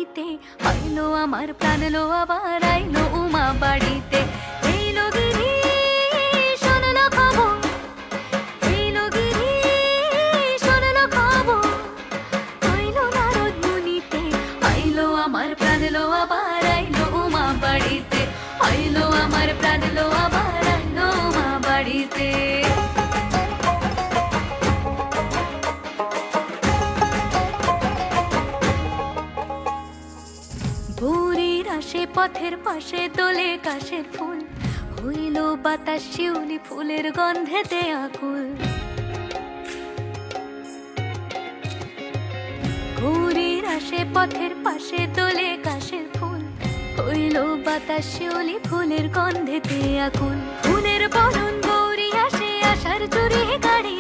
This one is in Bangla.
মনিতে, আইলো আমার প্রাণ লো আবার আইলো উমা বাড়িতে। এইলো গিরি শোনলো খবর, এইলো গিরি শোনলো খবর, আইলো নারদ মুনিতে, আইলো আমার প্রাণ লো আবার আইলো উমা বাড়িতে, আইলো আমার প্রাণ লো আবার আইলো উমা বাড়িতে। ভোরের আসে পথের পাশে দোলে কাশের ফুল, হইল বাতাস শিউলি ফুলের গন্ধেতে আকুল। ভোরের আসে পথের পাশে দোলে কাশের ফুল, হইল বাতাস শিউলি ফুলের গন্ধেতে আকুল। ফুলের বরণ গৌরী আসে আশার চুরি গাড়ি।